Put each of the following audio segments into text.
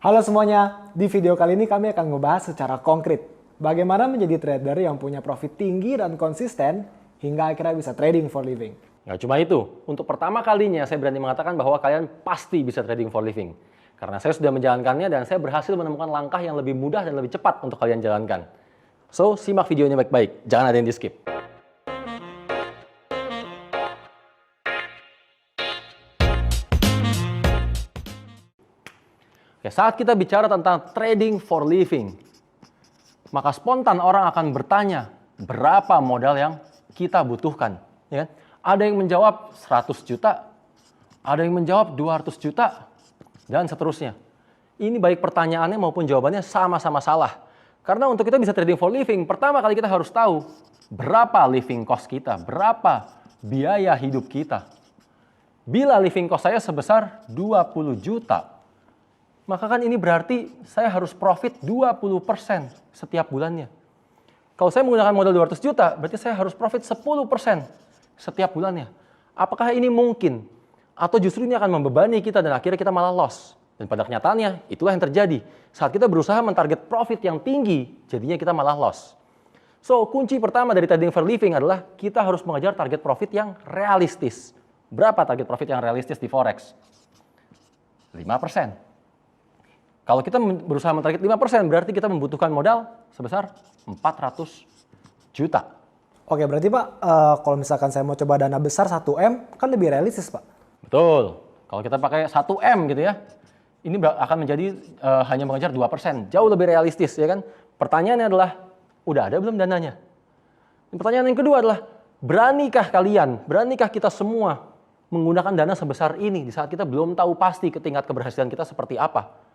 Halo semuanya, di video kali ini kami akan membahas secara konkret bagaimana menjadi trader yang punya profit tinggi dan konsisten hingga akhirnya bisa trading for living. Nggak cuma itu, untuk pertama kalinya saya berani mengatakan bahwa kalian pasti bisa trading for living. Karena saya sudah menjalankannya dan saya berhasil menemukan langkah yang lebih mudah dan lebih cepat untuk kalian jalankan. So, simak video ini baik-baik, jangan ada yang di-skip. Oke, saat kita bicara tentang trading for living, maka spontan orang akan bertanya, berapa modal yang kita butuhkan? Ya kan? Ada yang menjawab 100 juta, ada yang menjawab 200 juta, dan seterusnya. Ini baik pertanyaannya maupun jawabannya sama-sama salah. Karena untuk kita bisa trading for living, pertama kali kita harus tahu berapa living cost kita, berapa biaya hidup kita. Bila living cost saya sebesar 20 juta, maka kan ini berarti saya harus profit 20% setiap bulannya. Kalau saya menggunakan modal 200 juta, berarti saya harus profit 10% setiap bulannya. Apakah ini mungkin? Atau justru ini akan membebani kita dan akhirnya kita malah loss? Dan pada kenyataannya, itulah yang terjadi. Saat kita berusaha mentarget profit yang tinggi, jadinya kita malah loss. So, kunci pertama dari trading for living adalah kita harus mengejar target profit yang realistis. Berapa target profit yang realistis di Forex? 5%. Kalau kita berusaha mentarget 5%, berarti kita membutuhkan modal sebesar 400 juta. Oke, berarti Pak, kalau misalkan saya mau coba dana besar 1M, kan lebih realistis Pak? Betul. Kalau kita pakai 1M gitu ya, ini akan menjadi hanya mengejar 2%. Jauh lebih realistis ya kan. Pertanyaannya adalah, udah ada belum dananya? Dan pertanyaan yang kedua adalah, beranikah kita semua menggunakan dana sebesar ini di saat kita belum tahu pasti tingkat keberhasilan kita seperti apa?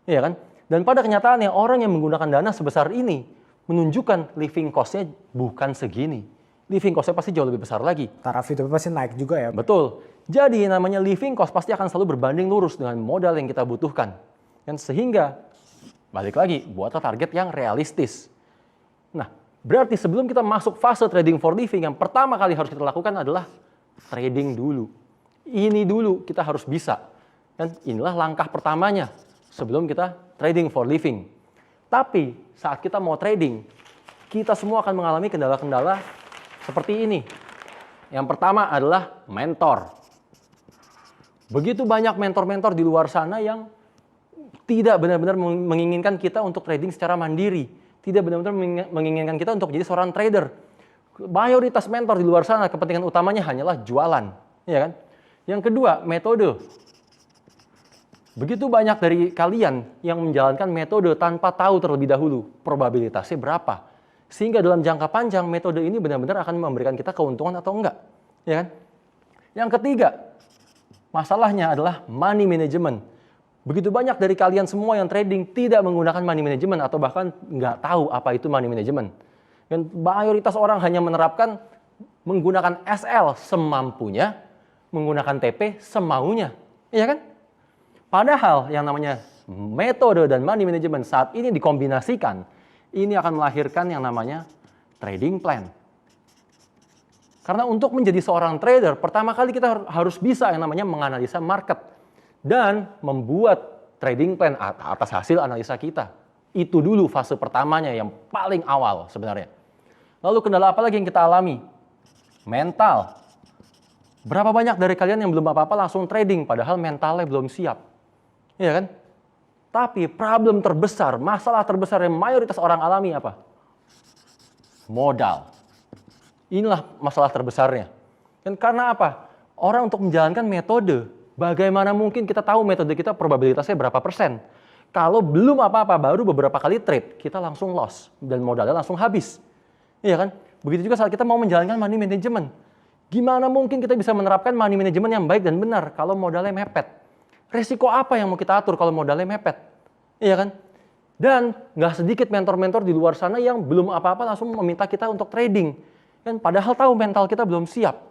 Iya kan? Dan pada kenyataannya orang yang menggunakan dana sebesar ini menunjukkan living cost-nya bukan segini. Living cost-nya pasti jauh lebih besar lagi. Taraf itu pasti naik juga ya? Betul. Jadi namanya living cost pasti akan selalu berbanding lurus dengan modal yang kita butuhkan. Dan sehingga, balik lagi, buatlah target yang realistis. Nah, berarti sebelum kita masuk fase trading for living, yang pertama kali harus kita lakukan adalah trading dulu. Ini dulu kita harus bisa. Dan inilah langkah pertamanya sebelum kita trading for living. Tapi saat kita mau trading, kita semua akan mengalami kendala-kendala seperti ini. Yang pertama adalah mentor. Begitu banyak mentor-mentor di luar sana yang tidak benar-benar menginginkan kita untuk trading secara mandiri. Tidak benar-benar menginginkan kita untuk jadi seorang trader. Mayoritas mentor di luar sana kepentingan utamanya hanyalah jualan. Ya kan? Yang kedua, metode. Begitu banyak dari kalian yang menjalankan metode tanpa tahu terlebih dahulu probabilitasnya berapa. Sehingga dalam jangka panjang metode ini benar-benar akan memberikan kita keuntungan atau enggak. Ya kan? Yang ketiga, masalahnya adalah money management. Begitu banyak dari kalian semua yang trading tidak menggunakan money management atau bahkan nggak tahu apa itu money management. Dan mayoritas orang hanya menerapkan menggunakan SL semampunya, menggunakan TP semaunya. Iya kan? Padahal yang namanya metode dan money management saat ini dikombinasikan, ini akan melahirkan yang namanya trading plan. Karena untuk menjadi seorang trader, pertama kali kita harus bisa yang namanya menganalisa market dan membuat trading plan atas hasil analisa kita. Itu dulu fase pertamanya yang paling awal sebenarnya. Lalu kendala apa lagi yang kita alami? Mental. Berapa banyak dari kalian yang belum apa-apa langsung trading padahal mentalnya belum siap? Iya kan? Tapi problem terbesar, masalah terbesar yang mayoritas orang alami apa? Modal. Inilah masalah terbesarnya. Dan karena apa? Orang untuk menjalankan metode, bagaimana mungkin kita tahu metode kita probabilitasnya berapa persen? Kalau belum apa-apa, baru beberapa kali trade, kita langsung loss dan modalnya langsung habis. Iya kan? Begitu juga saat kita mau menjalankan money management. Gimana mungkin kita bisa menerapkan money management yang baik dan benar kalau modalnya mepet? Resiko apa yang mau kita atur kalau modalnya mepet? Iya kan? Dan nggak sedikit mentor-mentor di luar sana yang belum apa-apa langsung meminta kita untuk trading. Kan padahal tahu mental kita belum siap.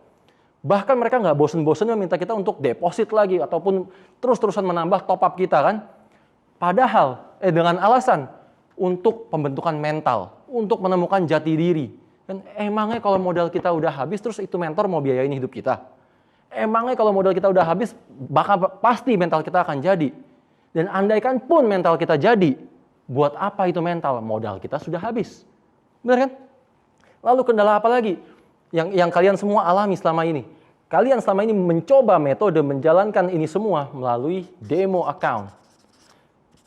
Bahkan mereka nggak bosen-bosen meminta kita untuk deposit lagi ataupun terus-terusan menambah top up kita kan. Padahal dengan alasan untuk pembentukan mental, untuk menemukan jati diri. Dan emangnya kalau modal kita udah habis terus itu mentor mau biayain hidup kita? Emangnya kalau modal kita udah habis, pasti mental kita akan jadi. Dan andaikan pun mental kita jadi, buat apa itu mental? Modal kita sudah habis. Benar kan? Lalu kendala apa lagi yang kalian semua alami selama ini? Kalian selama ini mencoba metode menjalankan ini semua melalui demo account.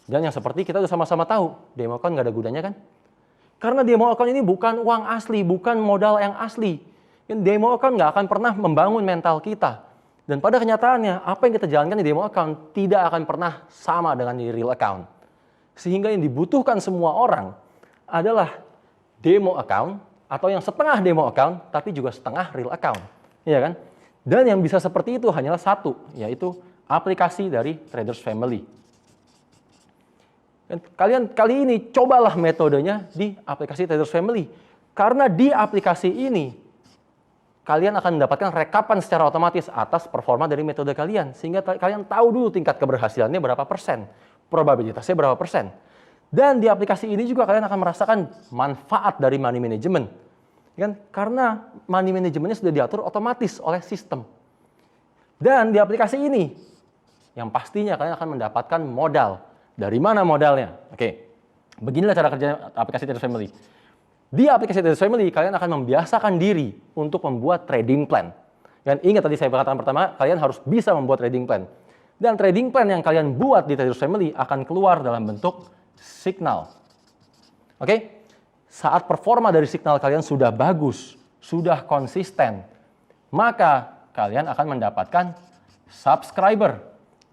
Dan yang seperti kita sudah sama-sama tahu, demo account nggak ada gunanya kan? Karena demo account ini bukan uang asli, bukan modal yang asli. Demo account nggak akan pernah membangun mental kita. Dan pada kenyataannya, apa yang kita jalankan di demo account tidak akan pernah sama dengan di real account. Sehingga yang dibutuhkan semua orang adalah demo account atau yang setengah demo account, tapi juga setengah real account. Iya kan? Dan yang bisa seperti itu hanyalah satu, yaitu aplikasi dari Traders Family. Dan kalian kali ini cobalah metodenya di aplikasi Traders Family. Karena di aplikasi ini, kalian akan mendapatkan rekapan secara otomatis atas performa dari metode kalian. Sehingga kalian tahu dulu tingkat keberhasilannya berapa persen, probabilitasnya berapa persen. Dan di aplikasi ini juga kalian akan merasakan manfaat dari money management. Kan? Karena money managementnya sudah diatur otomatis oleh sistem. Dan di aplikasi ini, yang pastinya kalian akan mendapatkan modal. Dari mana modalnya? Oke, beginilah cara kerja aplikasi Traders Family. Di aplikasi Traders Family, kalian akan membiasakan diri untuk membuat trading plan. Dan ingat tadi saya katakan pertama, kalian harus bisa membuat trading plan. Dan trading plan yang kalian buat di Traders Family akan keluar dalam bentuk signal. Oke? Saat performa dari signal kalian sudah bagus, sudah konsisten, maka kalian akan mendapatkan subscriber.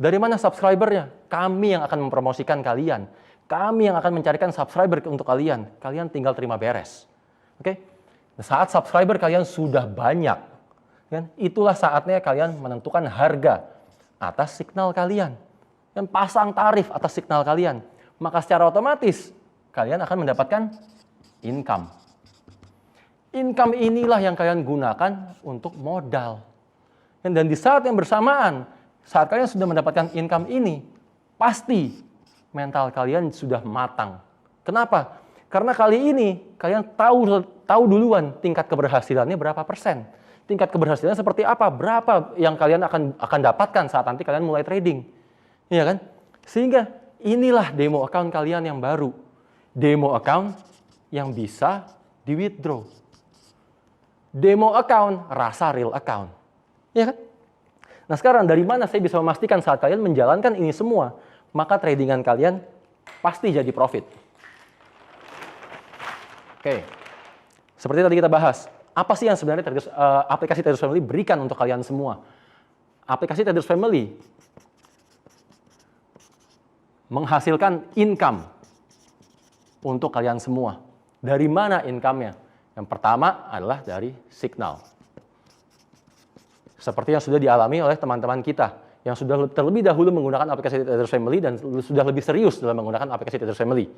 Dari mana subscribernya? Kami yang akan mempromosikan kalian. Kami yang akan mencarikan subscriber untuk kalian. Kalian tinggal terima beres. Oke? Saat subscriber kalian sudah banyak, kan? Itulah saatnya kalian menentukan harga atas signal kalian. Dan pasang tarif atas signal kalian. Maka secara otomatis kalian akan mendapatkan income. Income inilah yang kalian gunakan untuk modal. Dan di saat yang bersamaan, saat kalian sudah mendapatkan income ini, pasti mental kalian sudah matang. Kenapa? Karena kali ini kalian tahu duluan tingkat keberhasilannya berapa persen. Tingkat keberhasilannya seperti apa? Berapa yang kalian akan dapatkan saat nanti kalian mulai trading. Iya kan? Sehingga inilah demo account kalian yang baru. Demo account yang bisa di-withdraw. Demo account rasa real account. Iya kan? Nah sekarang dari mana saya bisa memastikan saat kalian menjalankan ini semua, maka tradingan kalian pasti jadi profit. Oke, seperti tadi kita bahas, apa sih yang sebenarnya aplikasi Traders Family berikan untuk kalian semua? Aplikasi Traders Family menghasilkan income untuk kalian semua. Dari mana income-nya? Yang pertama adalah dari signal. Seperti yang sudah dialami oleh teman-teman kita yang sudah terlebih dahulu menggunakan aplikasi Traders Family dan sudah lebih serius dalam menggunakan aplikasi Traders Family.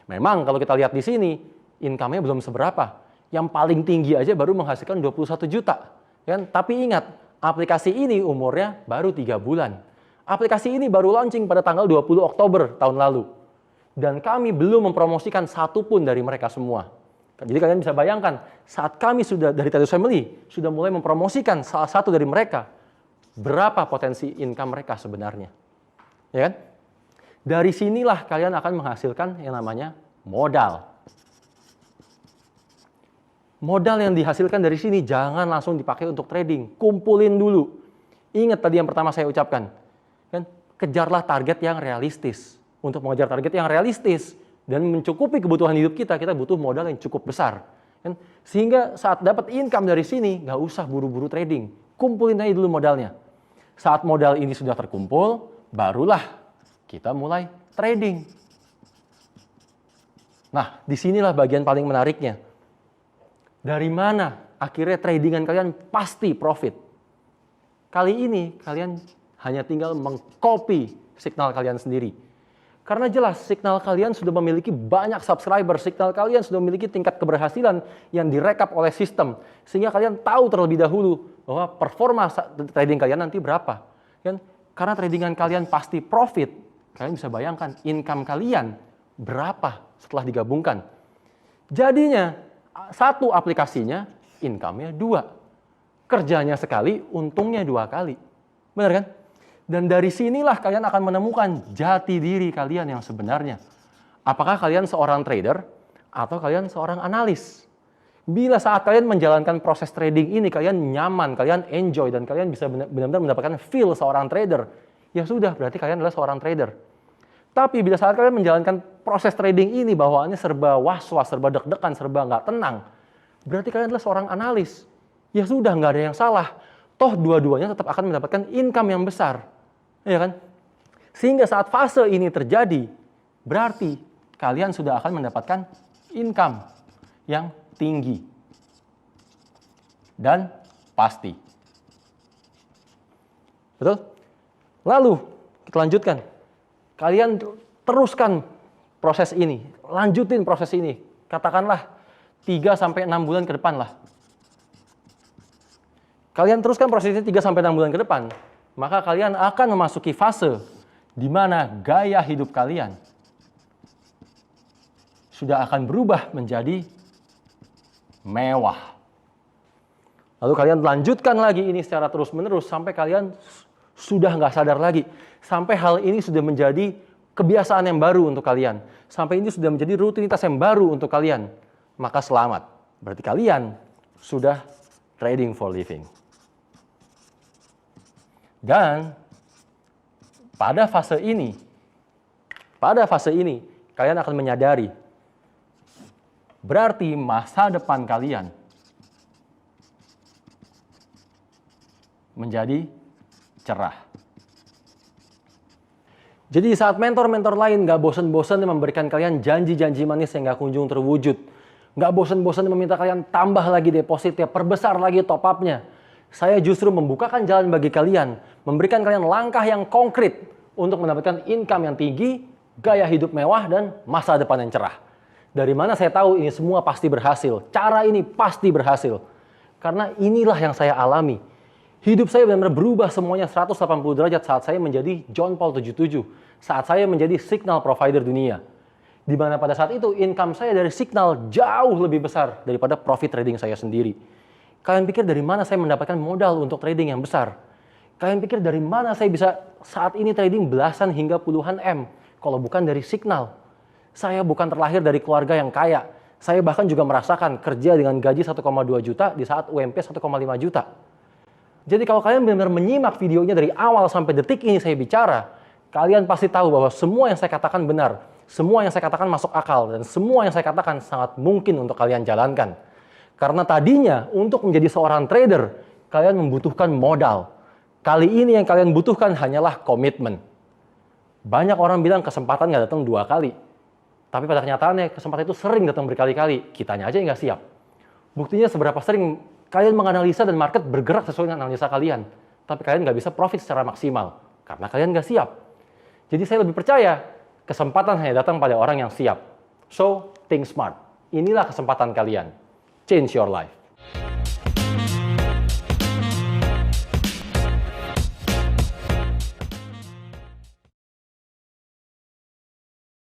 Memang kalau kita lihat di sini, income-nya belum seberapa. Yang paling tinggi aja baru menghasilkan 21 juta. Kan? Tapi ingat, aplikasi ini umurnya baru 3 bulan. Aplikasi ini baru launching pada tanggal 20 Oktober tahun lalu. Dan kami belum mempromosikan satupun dari mereka semua. Jadi kalian bisa bayangkan, saat kami sudah dari Traders Family sudah mulai mempromosikan salah satu dari mereka, berapa potensi income mereka sebenarnya. Ya kan? Dari sinilah kalian akan menghasilkan yang namanya modal. Modal yang dihasilkan dari sini jangan langsung dipakai untuk trading, kumpulin dulu. Ingat tadi yang pertama saya ucapkan, kan? Kejarlah target yang realistis. Untuk mengejar target yang realistis dan mencukupi kebutuhan hidup kita butuh modal yang cukup besar. Kan? Sehingga saat dapat income dari sini, nggak usah buru-buru trading. Kumpulin aja dulu modalnya. Saat modal ini sudah terkumpul, barulah kita mulai trading. Nah, disinilah bagian paling menariknya. Dari mana akhirnya tradingan kalian pasti profit? Kali ini kalian hanya tinggal mengcopy signal kalian sendiri. Karena jelas signal kalian sudah memiliki banyak subscriber, signal kalian sudah memiliki tingkat keberhasilan yang direkap oleh sistem. Sehingga kalian tahu terlebih dahulu bahwa performa trading kalian nanti berapa. Karena tradingan kalian pasti profit, kalian bisa bayangkan income kalian berapa setelah digabungkan. Jadinya satu aplikasinya income-nya 2. Kerjanya sekali, untungnya 2 kali. Benar kan? Dan dari sinilah kalian akan menemukan jati diri kalian yang sebenarnya. Apakah kalian seorang trader atau kalian seorang analis? Bila saat kalian menjalankan proses trading ini, kalian nyaman, kalian enjoy, dan kalian bisa benar-benar mendapatkan feel seorang trader, ya sudah, berarti kalian adalah seorang trader. Tapi bila saat kalian menjalankan proses trading ini, bawaannya serba was-was, serba deg-degan, serba nggak tenang, berarti kalian adalah seorang analis. Ya sudah, nggak ada yang salah. Toh dua-duanya tetap akan mendapatkan income yang besar. Ya kan? Sehingga saat fase ini terjadi, berarti kalian sudah akan mendapatkan income yang tinggi dan pasti. Betul? Lalu, kita lanjutkan. Kalian teruskan proses ini, lanjutin proses ini. Katakanlah 3-6 bulan ke depan lah. Kalian teruskan proses ini 3-6 bulan ke depan, maka kalian akan memasuki fase di mana gaya hidup kalian sudah akan berubah menjadi mewah. Lalu kalian lanjutkan lagi ini secara terus-menerus sampai kalian sudah nggak sadar lagi. Sampai hal ini sudah menjadi kebiasaan yang baru untuk kalian. Sampai ini sudah menjadi rutinitas yang baru untuk kalian. Maka selamat. Berarti kalian sudah trading for living. Dan pada fase ini kalian akan menyadari berarti masa depan kalian menjadi cerah. Jadi saat mentor-mentor lain nggak bosan-bosan memberikan kalian janji-janji manis yang nggak kunjung terwujud, nggak bosan-bosan meminta kalian tambah lagi depositnya, perbesar lagi top up-nya, saya justru membukakan jalan bagi kalian, memberikan kalian langkah yang konkret untuk mendapatkan income yang tinggi, gaya hidup mewah, dan masa depan yang cerah. Dari mana saya tahu ini semua pasti berhasil? Cara ini pasti berhasil. Karena inilah yang saya alami. Hidup saya benar-benar berubah semuanya 180 derajat saat saya menjadi John Paul 77. Saat saya menjadi signal provider dunia. Di mana pada saat itu income saya dari signal jauh lebih besar daripada profit trading saya sendiri. Kalian pikir dari mana saya mendapatkan modal untuk trading yang besar? Kalian pikir dari mana saya bisa saat ini trading belasan hingga puluhan M? Kalau bukan dari signal. Saya bukan terlahir dari keluarga yang kaya. Saya bahkan juga merasakan kerja dengan gaji 1,2 juta di saat UMP 1,5 juta. Jadi kalau kalian benar-benar menyimak videonya dari awal sampai detik ini saya bicara, kalian pasti tahu bahwa semua yang saya katakan benar, semua yang saya katakan masuk akal, dan semua yang saya katakan sangat mungkin untuk kalian jalankan. Karena tadinya untuk menjadi seorang trader, kalian membutuhkan modal. Kali ini yang kalian butuhkan hanyalah komitmen. Banyak orang bilang kesempatan nggak datang 2 kali. Tapi pada kenyataannya kesempatan itu sering datang berkali-kali. Kitanya aja yang nggak siap. Buktinya seberapa sering kalian menganalisa dan market bergerak sesuai dengan analisa kalian. Tapi kalian nggak bisa profit secara maksimal. Karena kalian nggak siap. Jadi saya lebih percaya kesempatan hanya datang pada orang yang siap. So, think smart. Inilah kesempatan kalian. Change your life.